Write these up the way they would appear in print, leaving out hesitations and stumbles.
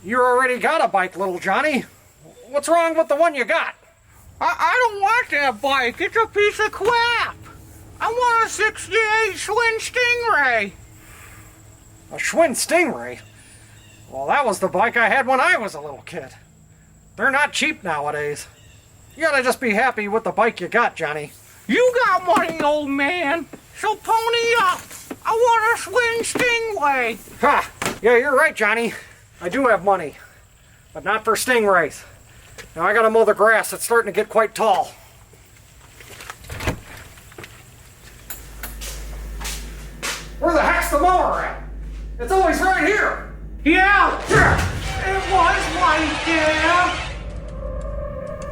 You already got a bike, little Johnny. What's wrong with the one you got? I don't want that bike. It's a piece of crap. I want a 68 Schwinn Stingray. A Schwinn Stingray? Well, that was the bike I had when I was a little kid. They're not cheap nowadays. You gotta just be happy with the bike you got, Johnny. You got money, old man. So pony up. I want a Schwinn Stingray. Ha! Yeah, you're right, Johnny. I do have money. But not for stingrays. Now I gotta mow the grass. It's starting to get quite tall. Where the heck's the mower at? It's always right here. Yeah, it was right there.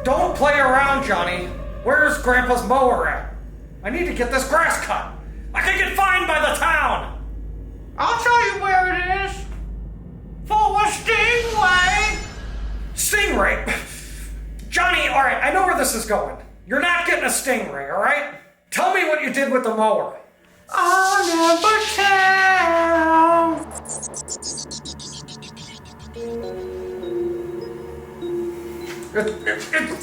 Don't play around, Johnny. Where's Grandpa's mower at? I need to get this grass cut. I could get fined by the town. I'll tell you where it is. For a Stingray. Stingray? Johnny, all right, I know where this is going. You're not getting a Stingray, all right? Tell me what you did with the mower. I'll never tell.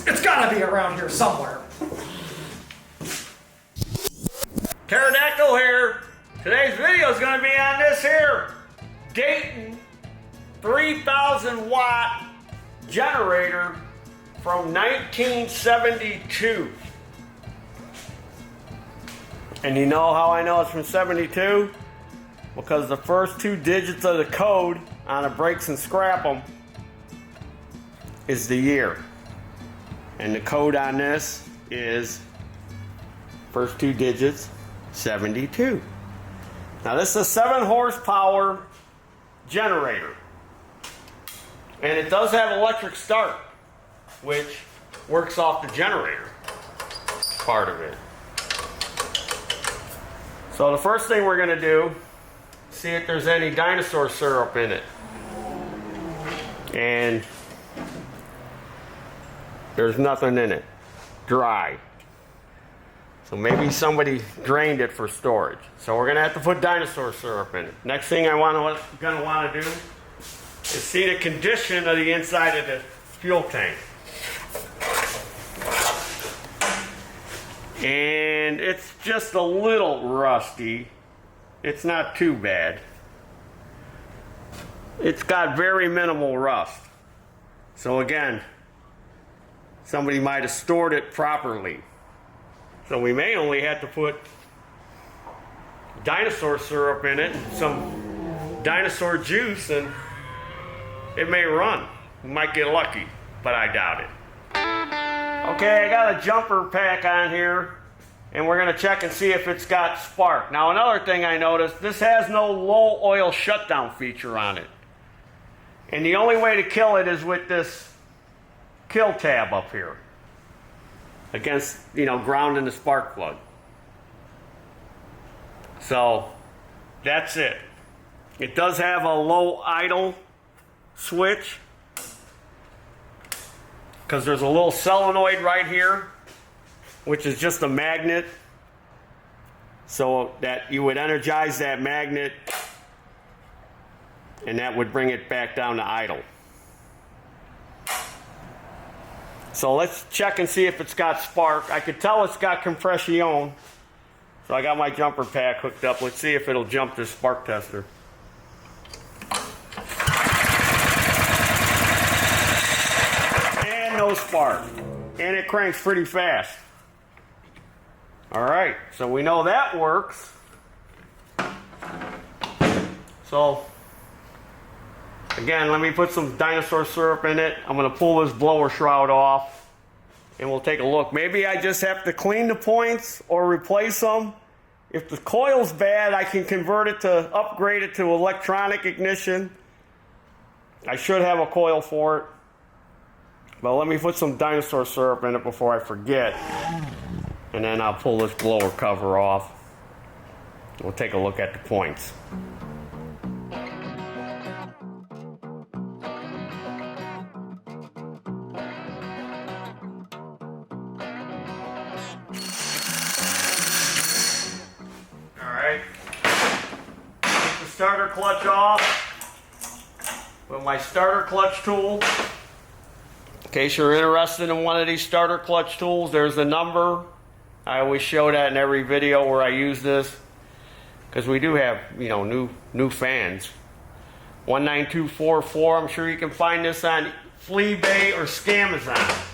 It's gotta be around here somewhere. Pterodactyl here. Today's video is going to be on this here Dayton 3,000 watt generator from 1972. And you know how I know it's from 72? Because the first two digits of the code on the brakes and scrap them is the year. And the code on this is first two digits 72. Now this is a 7 horsepower generator. And it does have electric start, which works off the generator part of it. So the first thing we're going to do, see if there's any dinosaur syrup in it. And there's nothing in it. Dry. So maybe somebody drained it for storage. So we're going to have to put dinosaur syrup in it. Next thing I'm going to want to do is see the condition of the inside of the fuel tank. And it's just a little rusty. It's not too bad. It's got very minimal rust. So again, somebody might have stored it properly. So we may only have to put dinosaur syrup in it, some dinosaur juice, and it may run. We might get lucky, but I doubt it. Okay, I got a jumper pack on here, and we're gonna check and see if it's got spark. Now another thing I noticed, this has no low oil shutdown feature on it. And the only way to kill it is with this kill tab up here. Against, grounding the spark plug. So, that's it. It does have a low idle switch, because there's a little solenoid right here, which is just a magnet, so that you would energize that magnet, and that would bring it back down to idle. So let's check and see if it's got spark. I could tell it's got compression. So I got my jumper pack hooked up. Let's see if it'll jump this spark tester. And no spark. And it cranks pretty fast. Alright, so we know that works. So, again, let me put some dinosaur syrup in it. I'm going to pull this blower shroud off and we'll take a look. Maybe I just have to clean the points or replace them. If the coil's bad, I can convert it to, upgrade it to electronic ignition. I should have a coil for it. But let me put some dinosaur syrup in it before I forget. And then I'll pull this blower cover off. We'll take a look at the points. Alright. Take the starter clutch off. with my starter clutch tool. In case you're interested in one of these starter clutch tools, there's the number. I always show that in every video where I use this, because we do have, you know, new fans. 19244. I'm sure you can find this on Fleabay or Scamazon.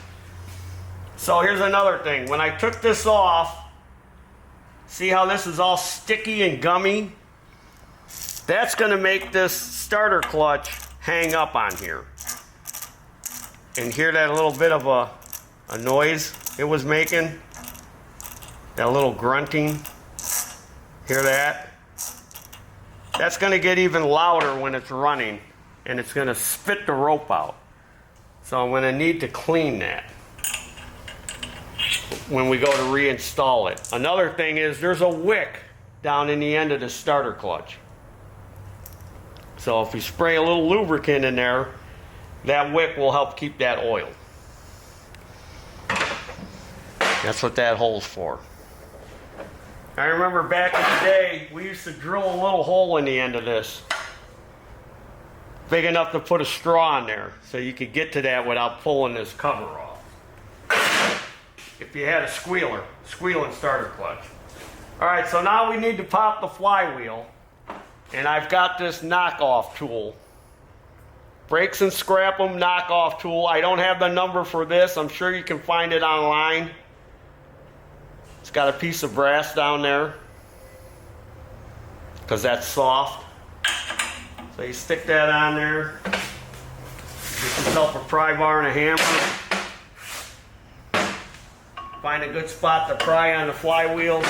So here's another thing. When I took this off, see how this is all sticky and gummy? That's going to make this starter clutch hang up on here. And hear that little bit of a noise it was making? That little grunting. Hear that? That's going to get even louder when it's running, and it's going to spit the rope out. So I'm going to need to clean that when we go to reinstall it. Another thing is there's a wick down in the end of the starter clutch. So if you spray a little lubricant in there, that wick will help keep that oil. That's what that hole's for. I remember back in the day, we used to drill a little hole in the end of this. Big enough to put a straw in there, so you could get to that without pulling this cover off. If you had a squealing starter clutch. Alright, so now we need to pop the flywheel. And I've got this knockoff tool. Breaks and scrap them knockoff tool. I don't have the number for this. I'm sure you can find it online. It's got a piece of brass down there, because that's soft. So you stick that on there. Get yourself a pry bar and a hammer. Find a good spot to pry on the flywheel.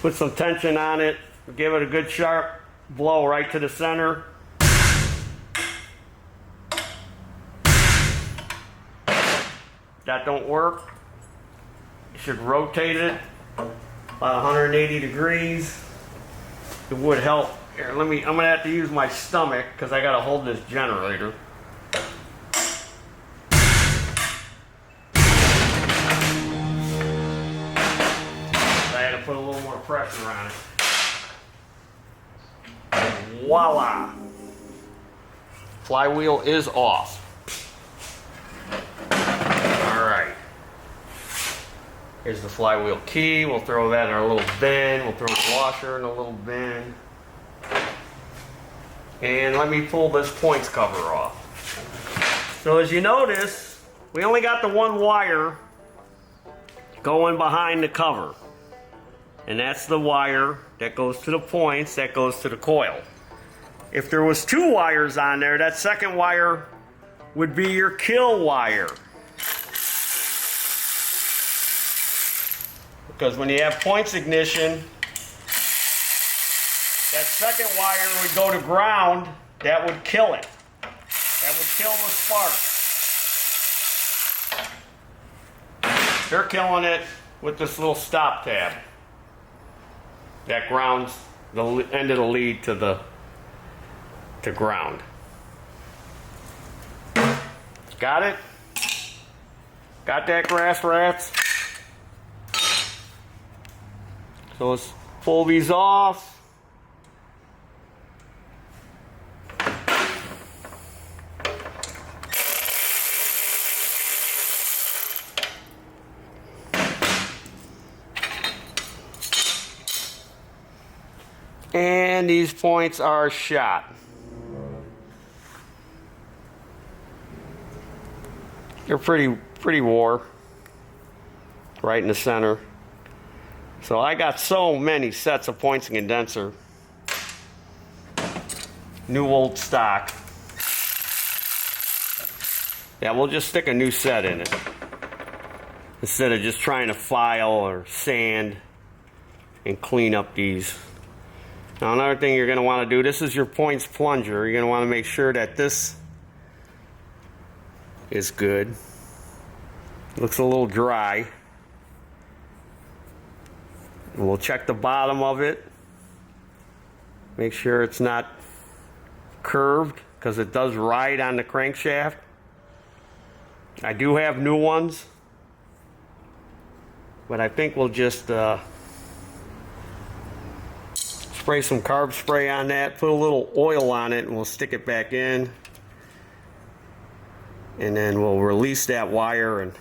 Put some tension on it. Give it a good sharp blow right to the center. If that don't work, you should rotate it about 180 degrees. It would help. Here, I'm gonna have to use my stomach because I gotta hold this generator. I had to put a little more pressure on it. Voila! Flywheel is off. Alright. Here's the flywheel key. We'll throw that in our little bin. We'll throw the washer in a little bin. And let me pull this points cover off. So as you notice, we only got the one wire going behind the cover. And that's the wire that goes to the points, that goes to the coil. If there was two wires on there, that second wire would be your kill wire. Because when you have points ignition, that second wire would go to ground, that would kill it. That would kill the spark. They're killing it with this little stop tab. That grounds the end of the lead to ground. Got it? Got that, grass rats? So let's pull these off. And these points are shot. They're pretty wore. Right in the center. So I got so many sets of points and condenser. New old stock. Yeah, we'll just stick a new set in it. Instead of just trying to file or sand and clean up these. Now another thing you're going to want to do, this is your points plunger. You're going to want to make sure that this is good. Looks a little dry. And we'll check the bottom of it. Make sure it's not curved, because it does ride on the crankshaft. I do have new ones, but I think we'll just spray some carb spray on that, put a little oil on it, and we'll stick it back in. And then we'll release that wire and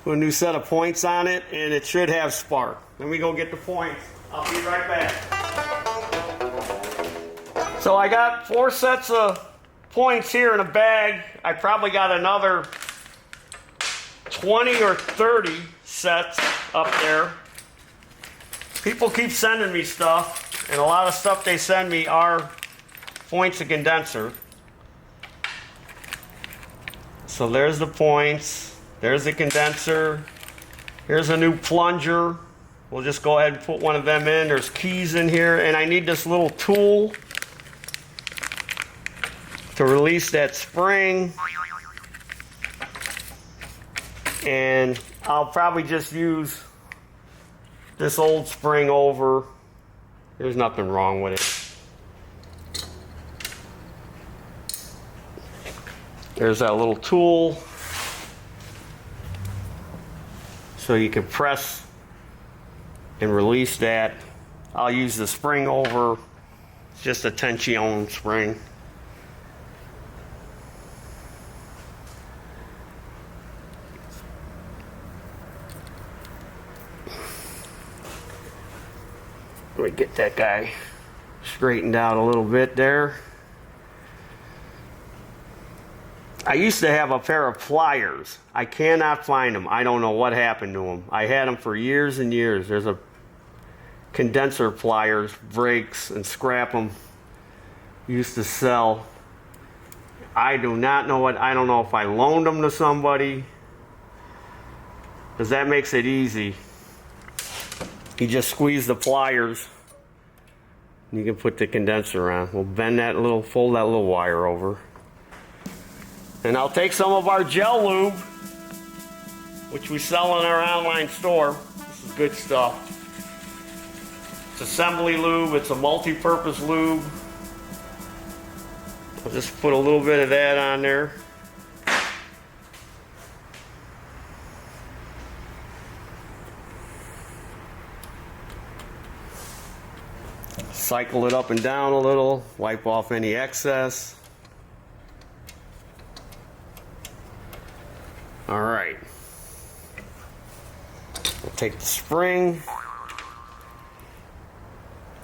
put a new set of points on it, and it should have spark. Let me go get the points. I'll be right back. So I got 4 sets of points here in a bag. I probably got another 20 or 30 sets up there. People keep sending me stuff, and a lot of stuff they send me are points of condenser. So there's the points, there's the condenser, here's a new plunger. We'll just go ahead and put one of them in. There's keys in here, and I need this little tool to release that spring. And I'll probably just use this old spring over. There's nothing wrong with it. There's that little tool. So you can press and release that. I'll use the spring over. It's just a tension spring. Let me get that guy straightened out a little bit there. I used to have a pair of pliers. I cannot find them. I don't know what happened to them. I had them for years and years. There's a condenser pliers, breaks and scrap them. Used to sell. I do not know what. I don't know if I loaned them to somebody, because that makes it easy. You just squeeze the pliers, and you can put the condenser on. We'll bend that little, fold that little wire over. And I'll take some of our gel lube, which we sell in our online store. This is good stuff. It's assembly lube, it's a multi-purpose lube. I'll just put a little bit of that on there. Cycle it up and down a little, wipe off any excess. All right. We'll take the spring.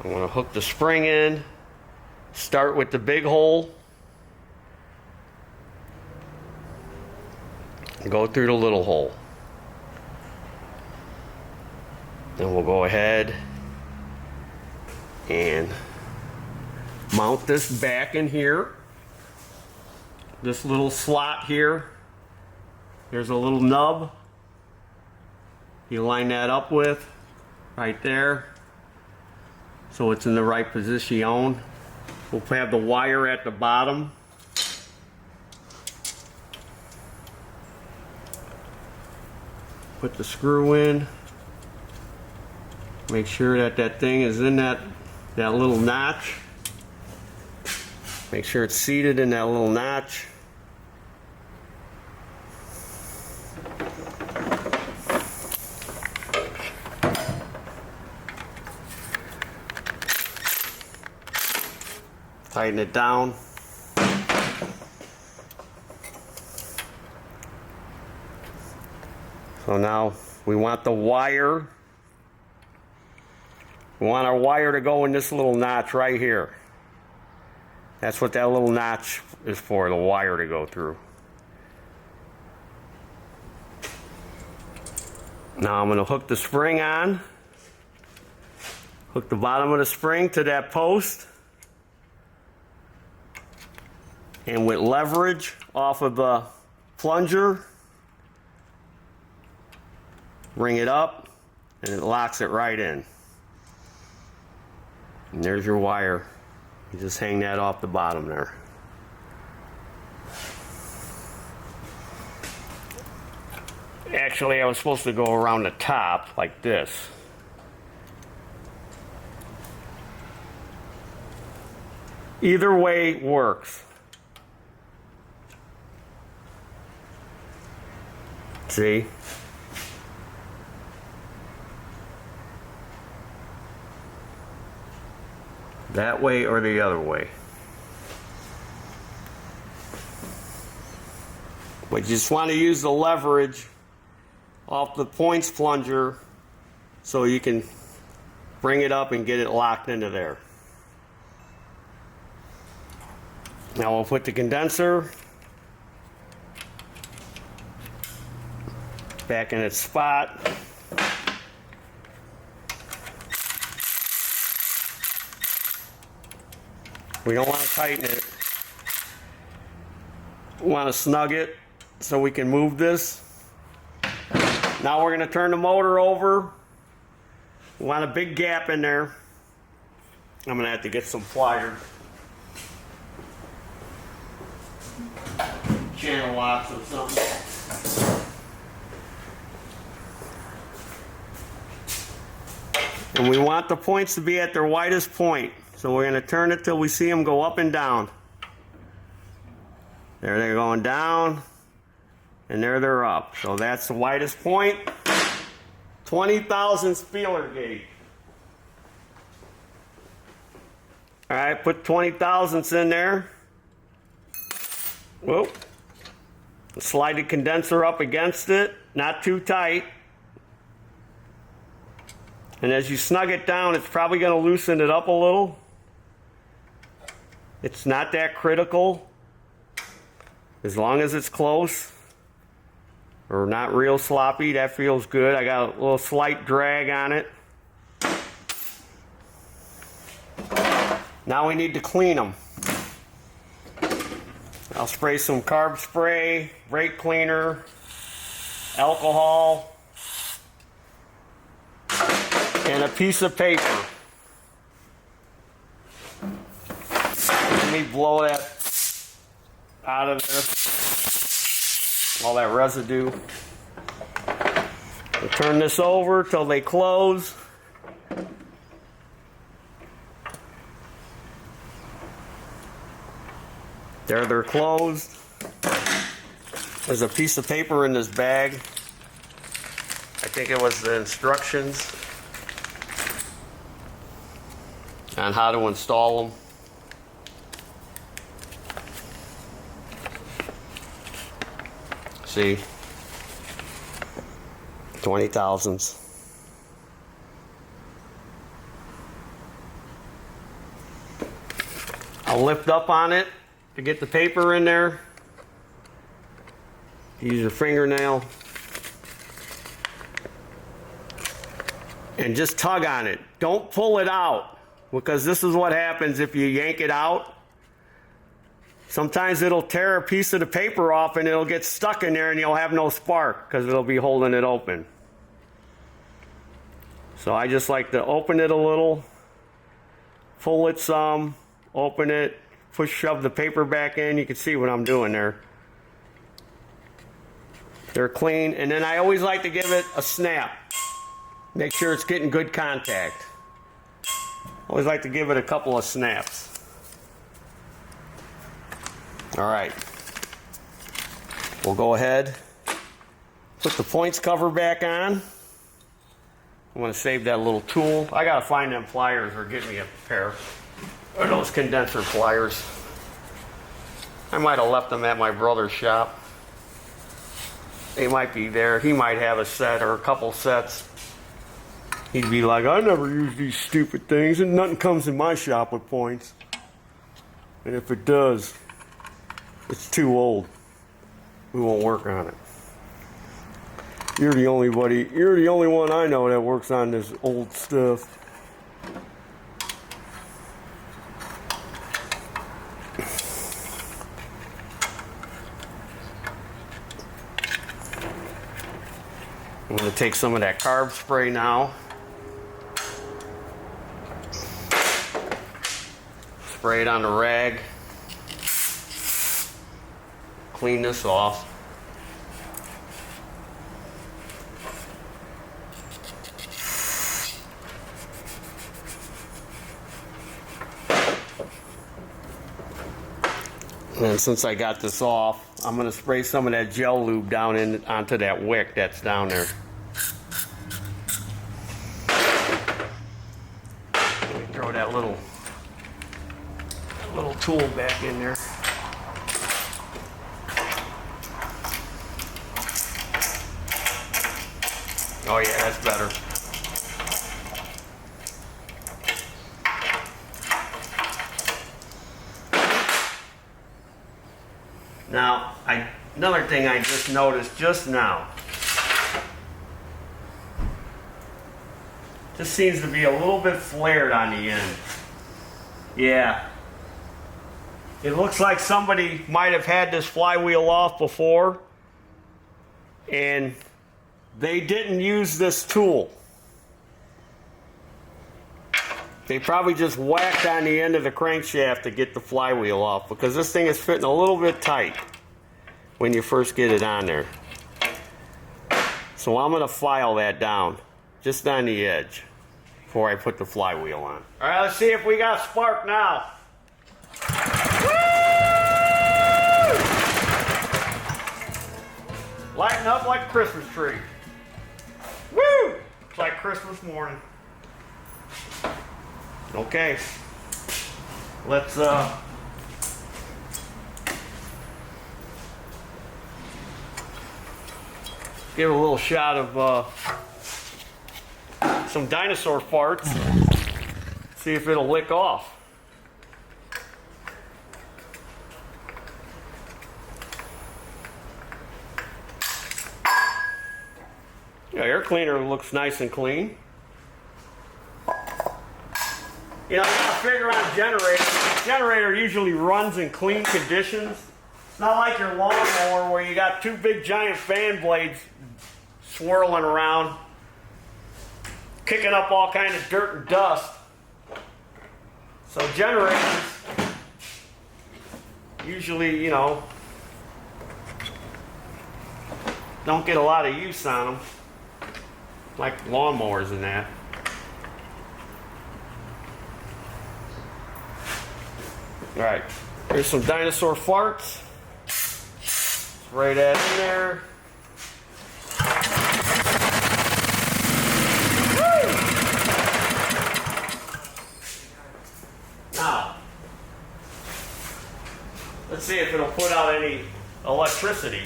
I'm going to hook the spring in. Start with the big hole. Go through the little hole. Then we'll go ahead and mount this back in here. This little slot here, there's a little nub you line that up with right there, so it's in the right position. We'll have the wire at the bottom. Put the screw in. Make sure that that thing is in that little notch. Make sure it's seated in that little notch. Tighten it down. So now we want the wire. We want our wire to go in this little notch right here. That's what that little notch is for, the wire to go through. Now I'm going to hook the spring on. Hook the bottom of the spring to that post. And with leverage off of the plunger, bring it up, and it locks it right in. And there's your wire. You just hang that off the bottom there. Actually, I was supposed to go around the top like this. Either way works. See? That way or the other way. But you just want to use the leverage off the points plunger so you can bring it up and get it locked into there. Now we'll put the condenser back in its spot. We don't want to tighten it. We want to snug it so we can move this. Now we're going to turn the motor over. We want a big gap in there. I'm going to have to get some pliers. Channel locks or something. And we want the points to be at their widest point. So we're going to turn it till we see them go up and down. There they're going down, and there they're up. So that's the widest point. 20 thousandths feeler gauge. All right, put 20 thousandths in there. Whoop. Slide the condenser up against it, not too tight. And as you snug it down, it's probably going to loosen it up a little. It's not that critical. As long as it's close or not real sloppy, that feels good. I got a little slight drag on it. Now we need to clean them. I'll spray some carb spray, brake cleaner, alcohol, and a piece of paper. Let me blow that out of there, all that residue. We'll turn this over till they close. There they're closed. There's a piece of paper in this bag. I think it was the instructions on how to install them. See, 20 thousandths. I'll lift up on it to get the paper in there. Use your fingernail and just tug on it. Don't pull it out, because this is what happens if you yank it out. Sometimes it'll tear a piece of the paper off and it'll get stuck in there and you'll have no spark because it'll be holding it open. So I just like to open it a little, pull it some, open it, shove the paper back in. You can see what I'm doing there. They're clean, and then I always like to give it a snap. Make sure it's getting good contact. Always like to give it a couple of snaps. All right, we'll go ahead, put the points cover back on. I'm going to save that little tool. I got to find them pliers or get me a pair of those condenser pliers. I might have left them at my brother's shop. They might be there. He might have a set or a couple sets. He'd be like, I never use these stupid things, and nothing comes in my shop with points. And if it does, it's too old. We won't work on it. You're the only one I know that works on this old stuff. I'm going to take some of that carb spray now. Spray it on the rag. Clean this off. And since I got this off, I'm going to spray some of that gel lube down onto that wick that's down there. Let me throw that little tool back in there. Oh yeah, that's better. Now, another thing I just noticed just now. This seems to be a little bit flared on the end. Yeah. It looks like somebody might have had this flywheel off before and they didn't use this tool. They probably just whacked on the end of the crankshaft to get the flywheel off, because this thing is fitting a little bit tight when you first get it on there. So I'm going to file that down just on the edge before I put the flywheel on. All right, let's see if we got spark now. Woo! Lighting up like a Christmas tree. Woo! It's like Christmas morning. Okay, let's give a little shot of some dinosaur farts. See if it'll lick off. Yeah, air cleaner looks nice and clean. You know, you gotta figure out generator. Generator usually runs in clean conditions. It's not like your lawnmower where you got two big giant fan blades swirling around, kicking up all kind of dirt and dust. So generators usually, you know, don't get a lot of use on them, like lawnmowers and that. All right, here's some dinosaur farts. Spray that in there. Woo! Now, let's see if it'll put out any electricity.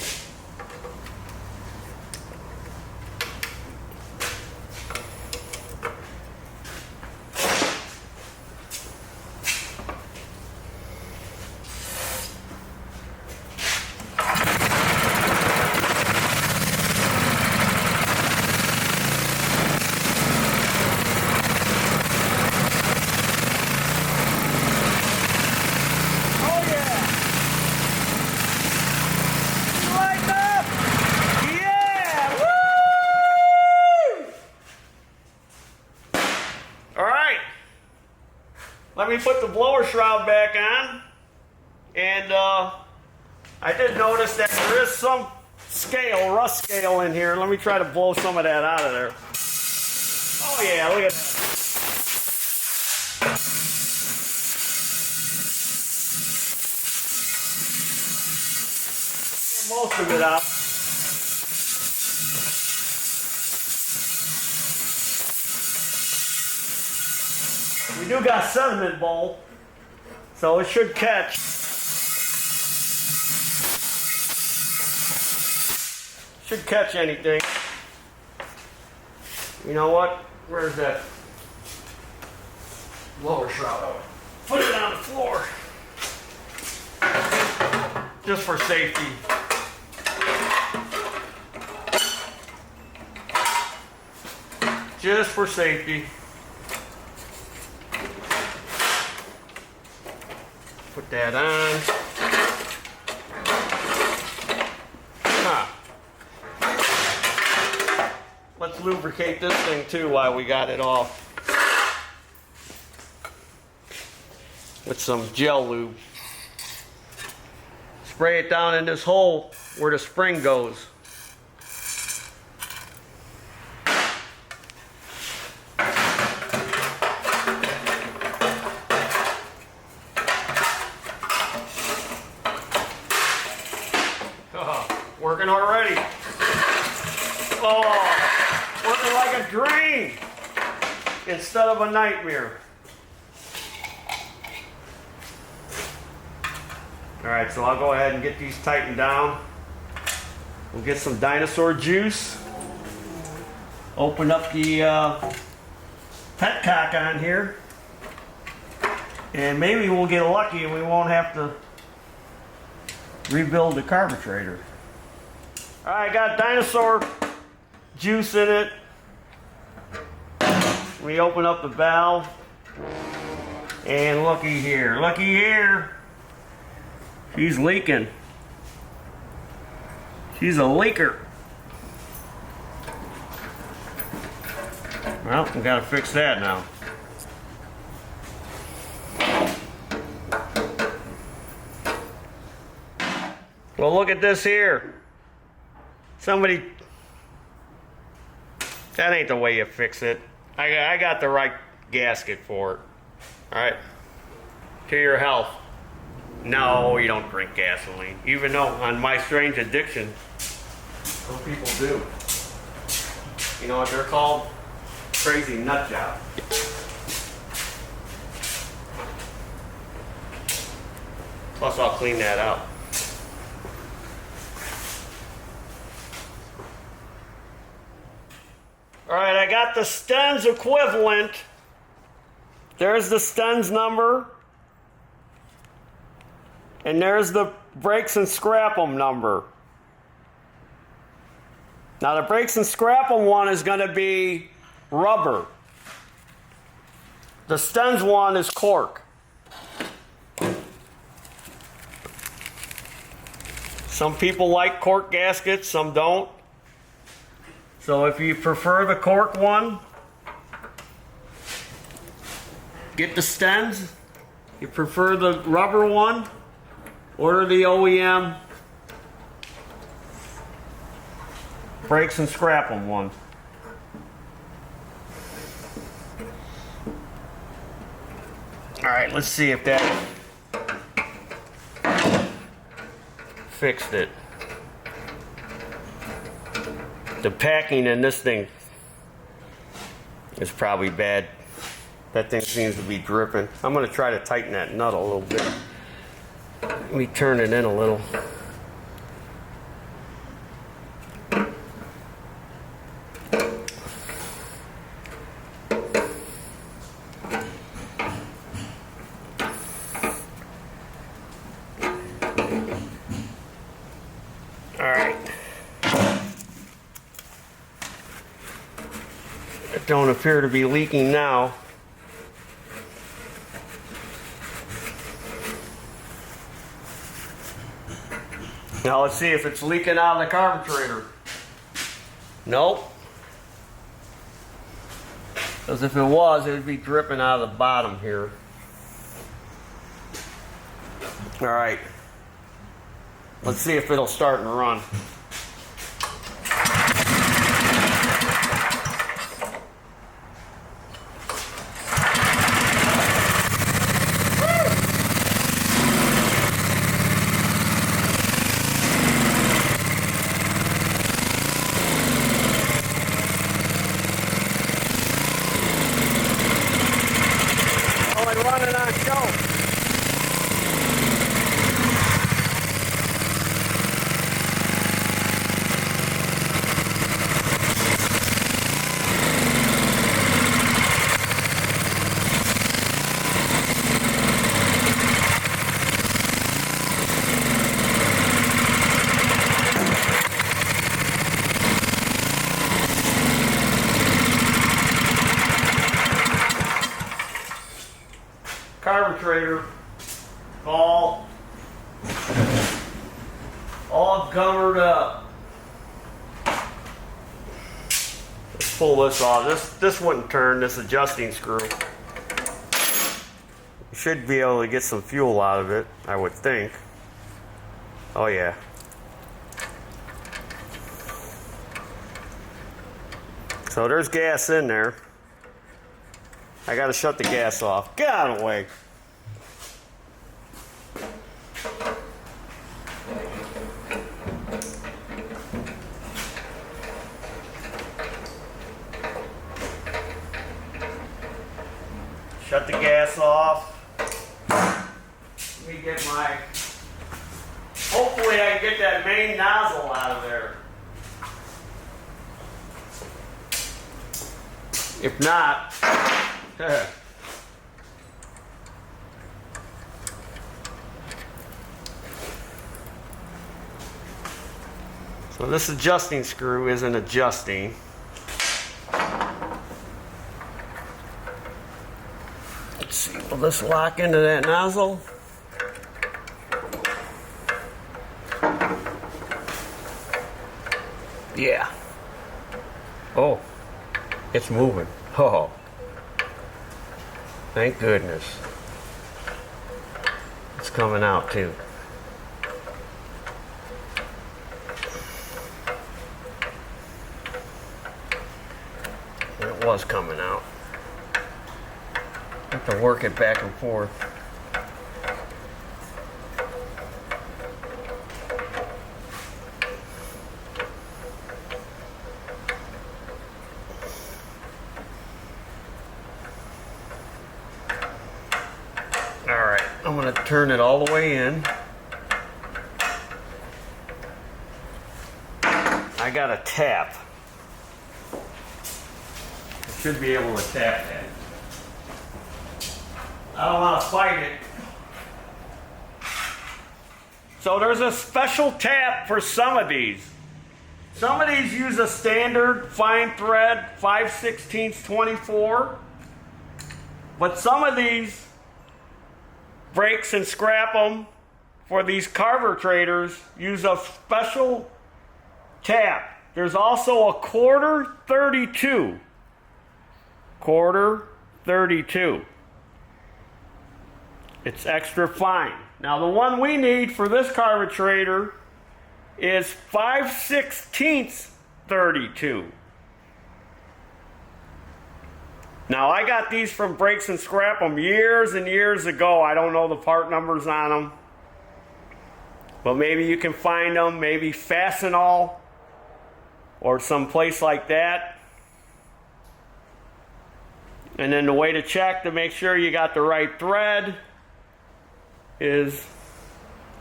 Let me put the blower shroud back on, and I did notice that there is some scale, rust scale in here. Let me try to blow some of that out of there. Oh yeah, look at that. Get most of it out. We do got sediment bowl, so it should catch. Should catch anything. You know what? Where's that blower shroud? Put it on the floor. Just for safety. Just for safety. Put that on. Let's lubricate this thing too while we got it off. With some gel lube. Spray it down in this hole where the spring goes. Working already. Oh, working like a dream instead of a nightmare. Alright, so I'll go ahead and get these tightened down. We'll get some dinosaur juice. Open up the petcock on here. And maybe we'll get lucky and we won't have to rebuild the carburetor. Alright, got dinosaur juice in it. We open up the valve. And looky here. She's leaking. She's a leaker. Well, we gotta fix that now. Well, look at this here. Somebody, that ain't the way you fix it. I got the right gasket for it. All right, to your health. No, you don't drink gasoline. Even though on My Strange Addiction, some people do. You know what they're called? Crazy nut job. Plus, I'll clean that out. All right, I got the Stens equivalent. There's the Stens number. And there's the brakes and scrap 'em number. Now the brakes and scrap 'em one is going to be rubber. The Stens one is cork. Some people like cork gaskets, some don't. So if you prefer the cork one, get the Stens. You prefer the rubber one, order the OEM brakes and scrap 'em one. All right, let's see if that fixed it. The packing in this thing is probably bad. That thing seems to be dripping. I'm going to try to tighten that nut a little bit. Let me turn it in a little. Don't appear to be leaking now. Now let's see if it's leaking out of the carburetor. Nope. Because if it was, it would be dripping out of the bottom here. All right. Let's see if it'll start and run. Running on show. Carburetor, all covered up. Let's pull this off. This wouldn't turn, this adjusting screw. You should be able to get some fuel out of it, I would think. Oh yeah. So there's gas in there. I gotta shut the gas off. Get out of the way. Shut the gas off. Let me get my Hopefully I can get that main nozzle out of there. If not, so this adjusting screw isn't adjusting. Let's see, will this lock into that nozzle? Yeah. Oh, it's moving. Oh, thank goodness. It's coming out too. It was coming out. Have to work it back and forth. Alright, I'm going to turn it all the way in. I got a tap. I should be able to tap that. I don't want to fight it. So there's a special tap for some of these. Some of these use a standard fine thread 5/16 24. But some of these breaks and scrap them for these carburetors use a special tap. There's also a quarter 32. Quarter 32. It's extra fine. Now the one we need for this carburetor is 5/16 32. Now I got these from Breaks and Scrap 'em years and years ago. I don't know the part numbers on them. But maybe you can find them, maybe Fastenal or some place like that. And then the way to check to make sure you got the right thread is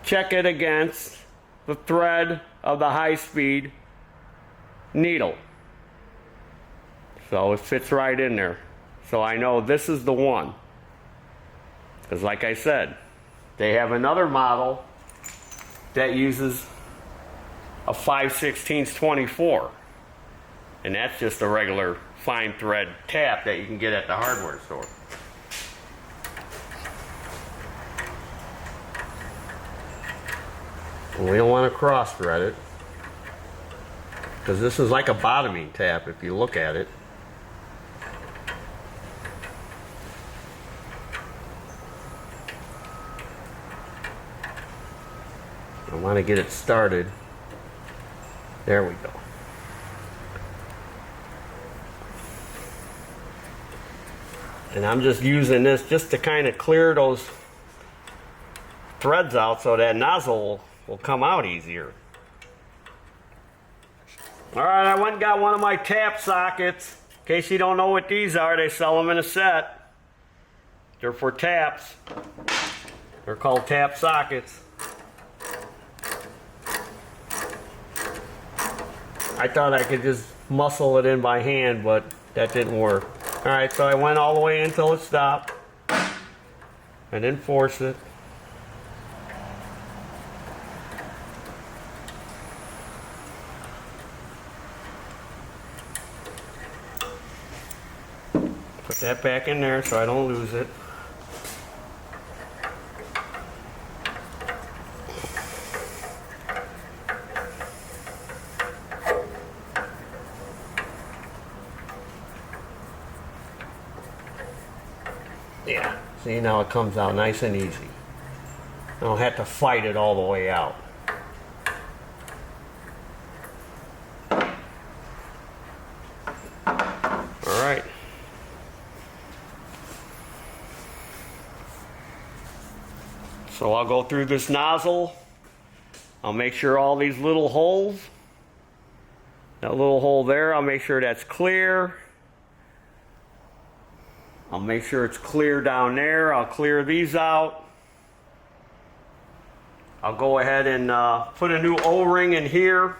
check it against the thread of the high-speed needle. So it fits right in there. So I know this is the one. Because like I said, they have another model that uses a 5/16 24. And that's just a regular fine thread tap that you can get at the hardware store. And we don't want to cross thread it, because this is like a bottoming tap if you look at it. I want to get it started. There we go. And I'm just using this just to kind of clear those threads out so that nozzle will come out easier. Alright, I went and got one of my tap sockets. In case you don't know what these are, they sell them in a set. They're for taps. They're called tap sockets. I thought I could just muscle it in by hand, but that didn't work. Alright, so I went all the way in until it stopped. I didn't force it. Put that back in there so I don't lose it. Yeah, see, now it comes out nice and easy. I don't have to fight it all the way out. Alright. So I'll go through this nozzle. I'll make sure all these little holes, that little hole there, I'll make sure that's clear. I'll make sure it's clear down there. I'll clear these out. I'll go ahead and put a new O-ring in here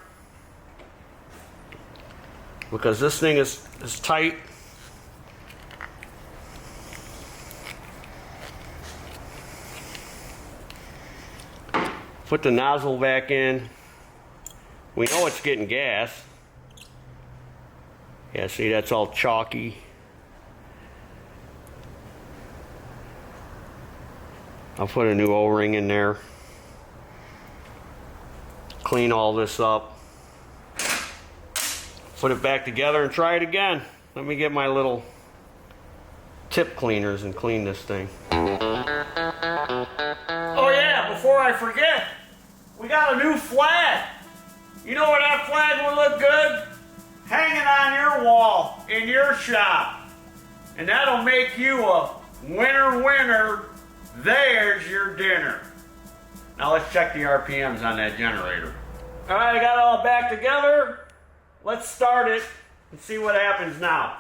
because this thing is tight. Put the nozzle back in. We know it's getting gas. Yeah, see, that's all chalky. I'll put a new O-ring in there. Clean all this up. Put it back together and try it again. Let me get my little tip cleaners and clean this thing. Oh yeah, before I forget, we got a new flag. You know where that flag would look good? Hanging on your wall in your shop. And that'll make you a winner winner. There's your dinner. Now let's check the RPMs on that generator. All right, I got it all back together. Let's start it and see what happens now.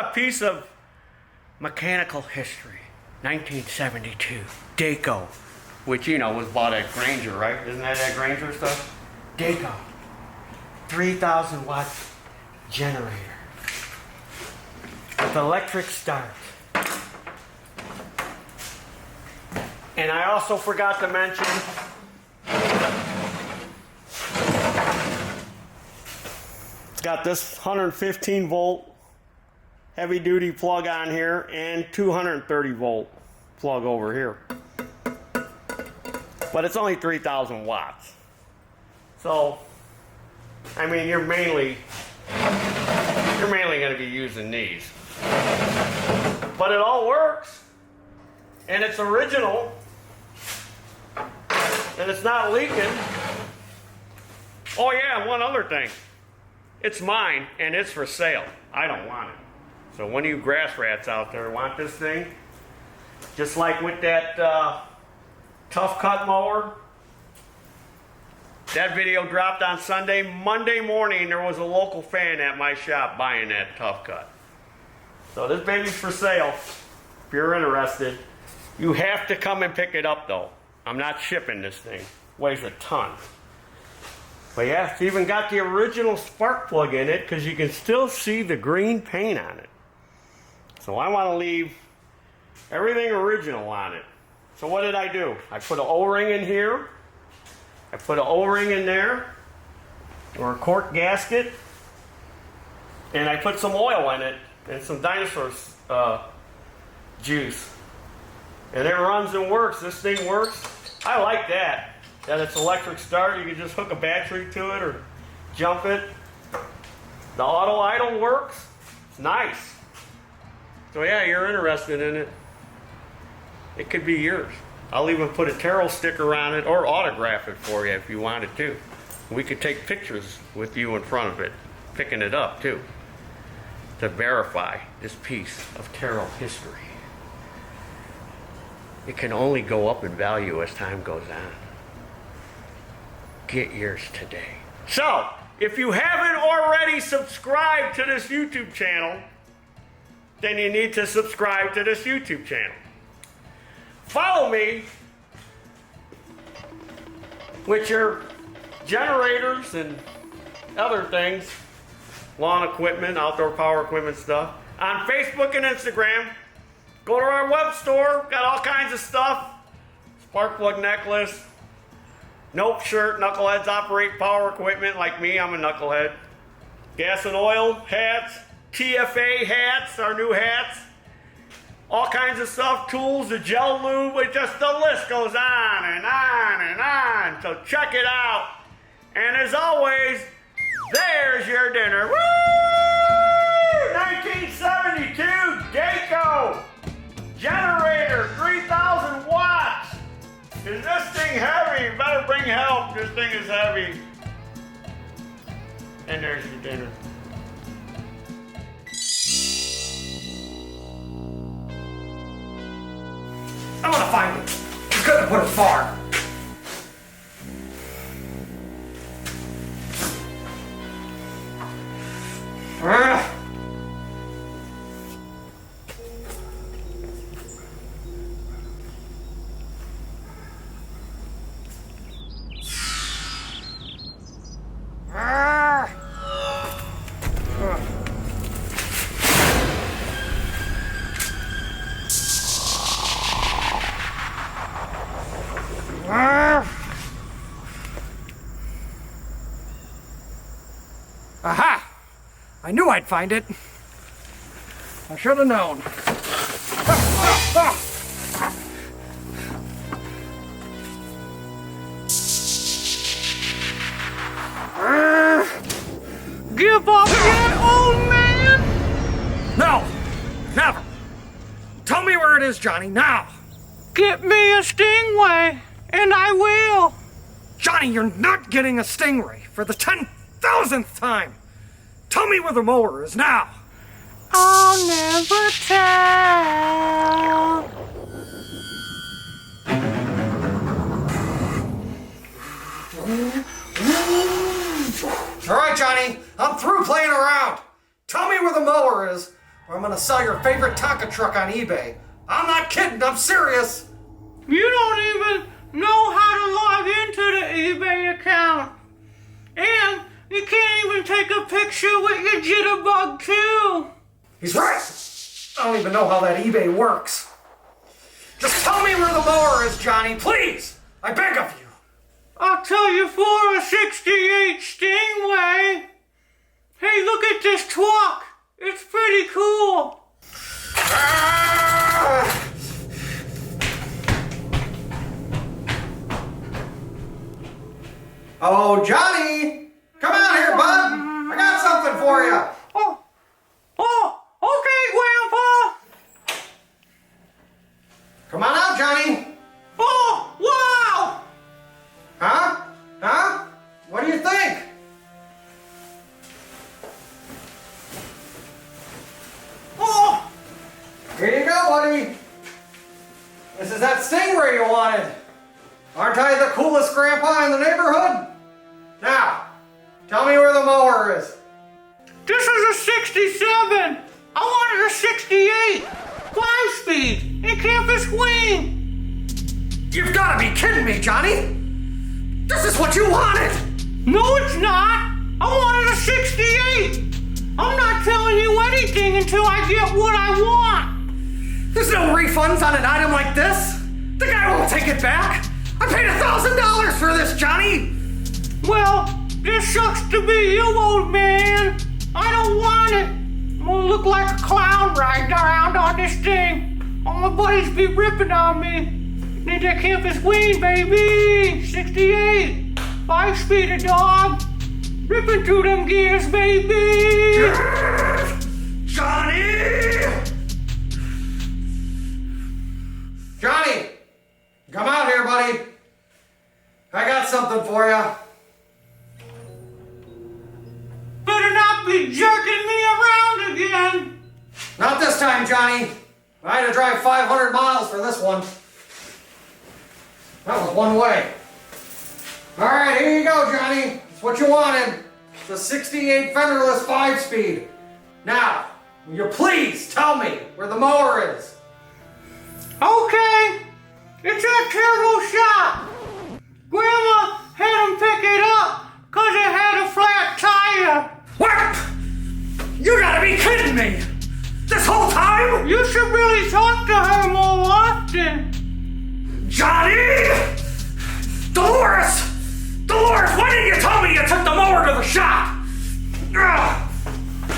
a piece of mechanical history. 1972, Dayton, which, you know, was bought at Granger, right? Isn't that Granger stuff? Dayton, 3,000 watt generator with electric start. And I also forgot to mention, it's got this 115 volt heavy duty plug on here and 230 volt plug over here. But it's only 3,000 watts. So, I mean, you're mainly going to be using these. But it all works. And it's original. And it's not leaking. Oh yeah, one other thing. It's mine and it's for sale. I don't want it. So one of you grass rats out there want this thing, just like with that tough cut mower. That video dropped on Sunday. Monday morning there was a local fan at my shop buying that tough cut. So this baby's for sale if you're interested. You have to come and pick it up though. I'm not shipping this thing. Weighs a ton. But yeah, it's even got the original spark plug in it because you can still see the green paint on it. So I want to leave everything original on it. So what did I do? I put an O-ring in here. I put an O-ring in there, or a cork gasket, and I put some oil in it and some dinosaur juice. And it runs and works. This thing works. I like that it's electric start. You can just hook a battery to it or jump it. The auto idle works. It's nice. So yeah, you're interested in it. It could be yours. I'll even put a Taryl sticker on it or autograph it for you if you wanted to. We could take pictures with you in front of it, picking it up too, to verify this piece of Taryl history. It can only go up in value as time goes on. Get yours today. So, if you haven't already subscribed to this YouTube channel, then you need to subscribe to this YouTube channel. Follow me with your generators and other things, lawn equipment, outdoor power equipment stuff, on Facebook and Instagram. Go to our web store, got all kinds of stuff. Spark plug necklace. Nope shirt, knuckleheads operate power equipment like me, I'm a knucklehead. Gas and oil, hats, TFA hats, our new hats. All kinds of stuff, tools, the gel lube, it just, the list goes on and on and on. So check it out. And as always, there's your dinner. Woo! 1972 Dayton generator, 3,000 watts. Is this thing heavy? You better bring help. This thing is heavy. And there's your dinner. I'm gonna find it. You couldn't put it far. Aha! I knew I'd find it. I should have known. Give up yet, old man? No! Never! Tell me where it is, Johnny, now! Get me a Stingray, and I will. Johnny, you're not getting a Stingray for the 10,000th time! Tell me where the mower is now! I'll never tell. All right, Johnny, I'm through playing around. Tell me where the mower is, or I'm gonna sell your favorite Tonka truck on eBay. I'm not kidding, I'm serious. You don't even know how to log into the eBay account. And you can't even take a picture with your jitterbug too. He's right. I don't even know how that eBay works. Just tell me where the mower is, Johnny, please. I beg of you. I'll tell you for a 68 Stingray. Hey, look at this truck. It's pretty cool. Oh, Johnny, come out here, bud. I got something for you. Oh, okay, Grandpa. Come on out, Johnny. Oh, wow. Huh? Huh? What do you think? Oh, Here you go, buddy. This is that Stingray you wanted. Aren't I the coolest grandpa in the neighborhood? Now, tell me where the mower is. this is a 67. I wanted a 68. 5-speed and campus wing. You've got to be kidding me, Johnny. This is what you wanted. No, it's not. I wanted a 68. I'm not telling you anything until I get what I want. There's no refunds on an item like this. The guy won't take it back. I paid $1,000 for this, Johnny. Well, this sucks to be you, old man. I don't want it. I'm gonna look like a clown riding around on this thing. All my buddies be ripping on me. Need that campus wing, baby. 68. 5-speeder, dog. Ripping through them gears, baby. Johnny! Johnny! Come out here, buddy. I got something for you. Better not be jerking me around again. Not this time, Johnny. I had to drive 500 miles for this one. That was one way. All right, here you go, Johnny. It's what you wanted. The 68 fenderless 5-speed. Now, will you please tell me where the mower is? Okay. It's that Taryl shop. Grandma had him pick it up because it had a flat tire. What? You gotta be kidding me! This whole time? You should really talk to her more often. Johnny! Dolores! Dolores, why didn't you tell me you took the mower to the shop? Ugh.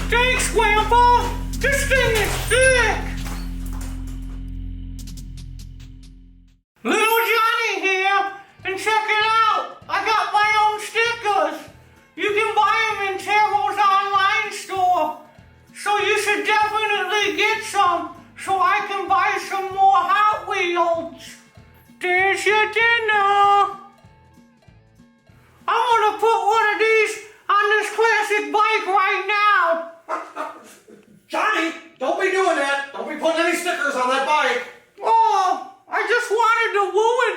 Thanks, Grandpa. This thing is sick. Little Johnny here, and check it out. I got my own stickers. You can buy them in Taryl's online store. So you should definitely get some so I can buy some more Hot Wheels. There's your dinner. I'm gonna put one of these on this classic bike right now. Johnny, don't be doing that. Don't be putting any stickers on that bike. Oh, I just wanted to woo